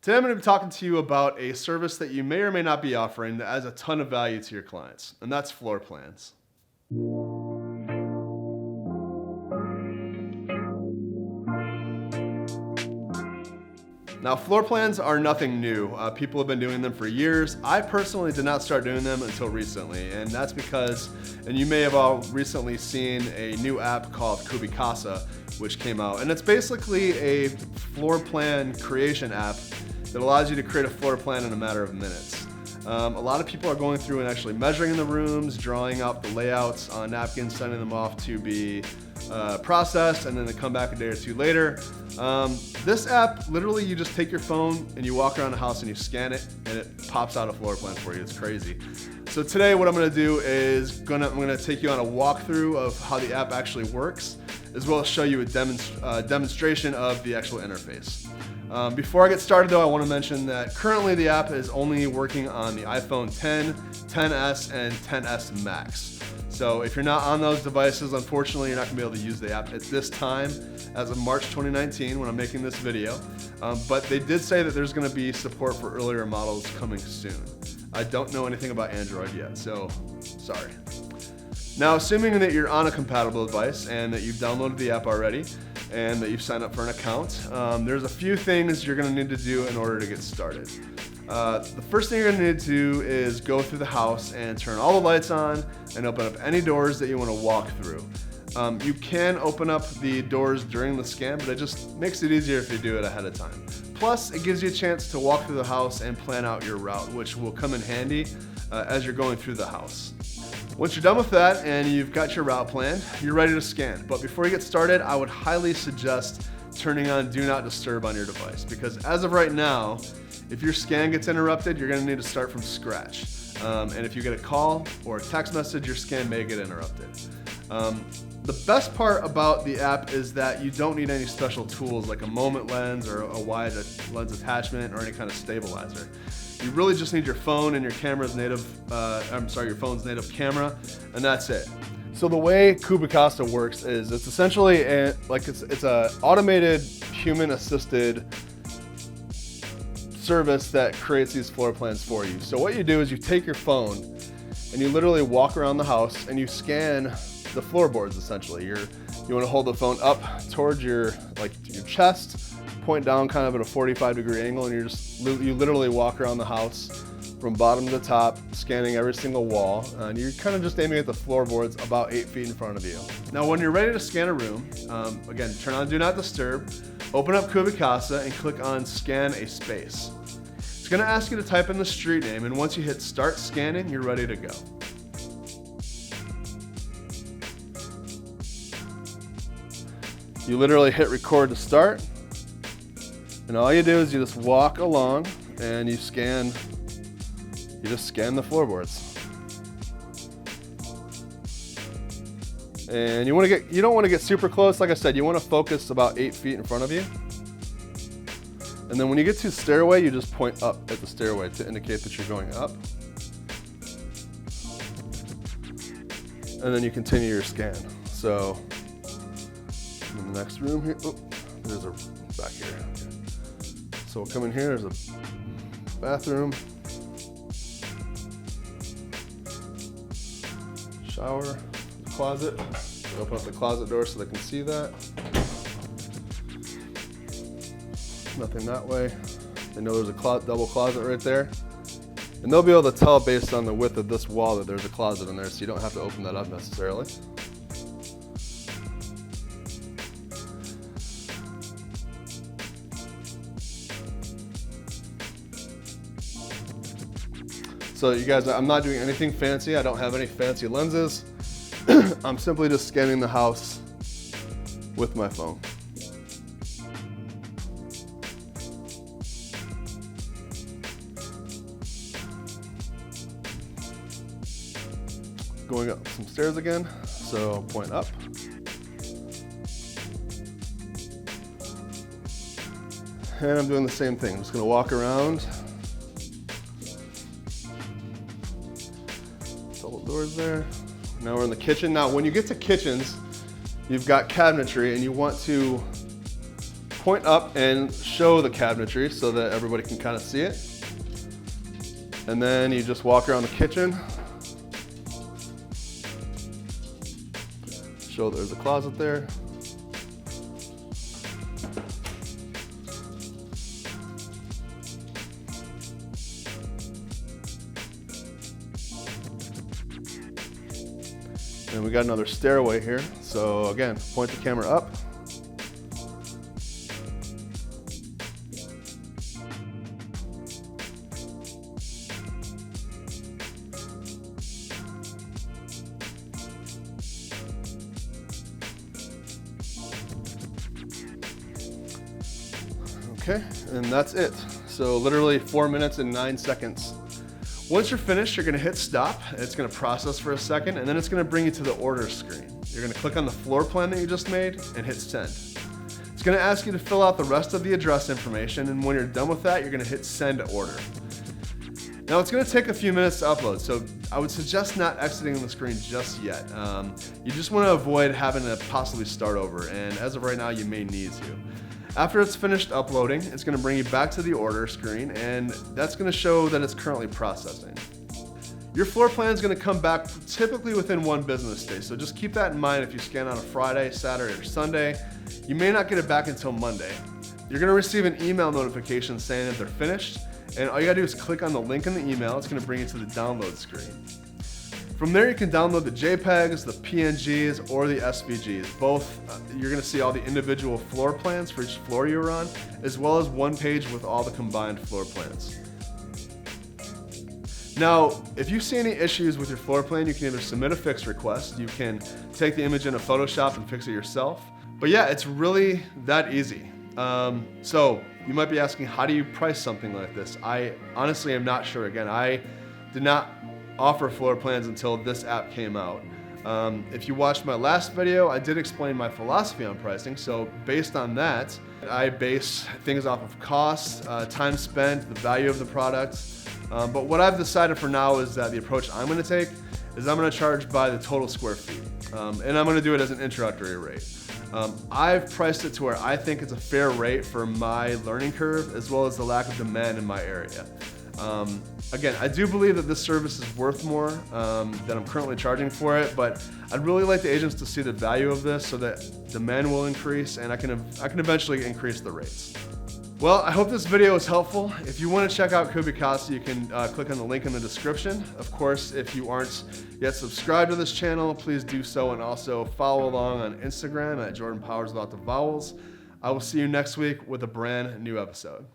Today I'm going to be talking to you about a service that you may or may not be offering that adds a ton of value to your clients, and that's floor plans. Now, floor plans are nothing new. People have been doing them for years. I personally did not start doing them until recently, and that's because, and you may have all recently seen a new app called Kubicasa, which came out, and it's basically a floor plan creation app that allows you to create a floor plan in a matter of minutes. A lot of people are going through and actually measuring the rooms, drawing out the layouts on napkins, sending them off to be processed, and then they come back a day or two later. This app, literally you just take your phone and you walk around the house and you scan it and it pops out a floor plan for you. It's crazy. So today what I'm gonna do is I'm gonna take you on a walkthrough of how the app actually works, as well as show you a demonstration of the actual interface. Before I get started though, I want to mention that currently the app is only working on the iPhone 10, 10s, and 10s Max. So if you're not on those devices, unfortunately, you're not going to be able to use the app at this time as of March 2019 when I'm making this video. But they did say that there's going to be support for earlier models coming soon. I don't know anything about Android yet, so sorry. Now, assuming that you're on a compatible device and that you've downloaded the app already and that you've signed up for an account, there's a few things you're going to need to do in order to get started. The first thing you're going to need to do is go through the house and turn all the lights on and open up any doors that you want to walk through. You can open up the doors during the scan, but it just makes it easier if you do it ahead of time. Plus, it gives you a chance to walk through the house and plan out your route, which will come in handy as you're going through the house. Once you're done with that and you've got your route planned, you're ready to scan. But before you get started, I would highly suggest turning on Do Not Disturb on your device, because as of right now, if your scan gets interrupted, you're going to need to start from scratch. And if you get a call or a text message, your scan may get interrupted. The best part about the app is that you don't need any special tools like a moment lens or a wide lens attachment or any kind of stabilizer. You really just need your phone and your phone's native camera, and that's it. So the way Kubicasa works is it's essentially it's a automated human-assisted service that creates these floor plans for you. So what you do is you take your phone and you literally walk around the house and you scan the floorboards. Essentially, you want to hold the phone up towards your chest, point down kind of at a 45-degree angle, and you literally walk around the house from bottom to top, scanning every single wall, and you're kind of just aiming at the floorboards about 8 feet in front of you. Now, when you're ready to scan a room, again, turn on Do Not Disturb, open up Kubicasa, and click on Scan a Space. It's going to ask you to type in the street name, and once you hit Start Scanning, you're ready to go. You literally hit record to start, and all you do is you just walk along and you just scan the floorboards. And you don't want to get super close. Like I said, you want to focus about 8 feet in front of you. And then when you get to the stairway, you just point up at the stairway to indicate that you're going up. And then you continue your scan. So in the next room here, there's a back here. So we'll come in here, there's a bathroom, shower, closet. Open up the closet door so they can see that. Nothing that way. They know there's a double closet right there. And they'll be able to tell based on the width of this wall that there's a closet in there, so you don't have to open that up necessarily. So you guys, I'm not doing anything fancy. I don't have any fancy lenses. I'm simply just scanning the house with my phone. Going up some stairs again, so point up. And I'm doing the same thing. I'm just gonna walk around. Double doors there. Now we're in the kitchen. Now when you get to kitchens, you've got cabinetry and you want to point up and show the cabinetry so that everybody can kind of see it. And then you just walk around the kitchen. Show there's a closet there. And we got another stairway here. So again, point the camera up. Okay, and that's it. So literally 4 minutes and 9 seconds. Once you're finished, you're gonna hit stop. It's gonna process for a second, and then it's gonna bring you to the order screen. You're gonna click on the floor plan that you just made and hit send. It's gonna ask you to fill out the rest of the address information, and when you're done with that, you're gonna hit send order. Now it's gonna take a few minutes to upload, so I would suggest not exiting the screen just yet. You just wanna avoid having to possibly start over, and as of right now, you may need to. After it's finished uploading, it's gonna bring you back to the order screen, and that's gonna show that it's currently processing. Your floor plan is gonna come back typically within 1 business day, so just keep that in mind if you scan on a Friday, Saturday, or Sunday. You may not get it back until Monday. You're gonna receive an email notification saying that they're finished, and all you gotta do is click on the link in the email. It's gonna bring you to the download screen. From there, you can download the JPEGs, the PNGs, or the SVGs. Both, you're gonna see all the individual floor plans for each floor you're on, as well as one page with all the combined floor plans. Now, if you see any issues with your floor plan, you can either submit a fix request, you can take the image into Photoshop and fix it yourself. But yeah, it's really that easy. So you might be asking, how do you price something like this? I honestly am not sure. Again, I did not offer floor plans until this app came out. If you watched my last video, I did explain my philosophy on pricing. So based on that, I base things off of cost, time spent, the value of the product. But what I've decided for now is that the approach I'm gonna take is I'm gonna charge by the total square feet. And I'm gonna do it as an introductory rate. I've priced it to where I think it's a fair rate for my learning curve, as well as the lack of demand in my area. Again, I do believe that this service is worth more than I'm currently charging for it, but I'd really like the agents to see the value of this so that demand will increase and I can eventually increase the rates. Well, I hope this video was helpful. If you want to check out Kubicasa, you can click on the link in the description. Of course, if you aren't yet subscribed to this channel, please do so, and also follow along on Instagram at Jordan Powers Without the Vowels. I will see you next week with a brand new episode.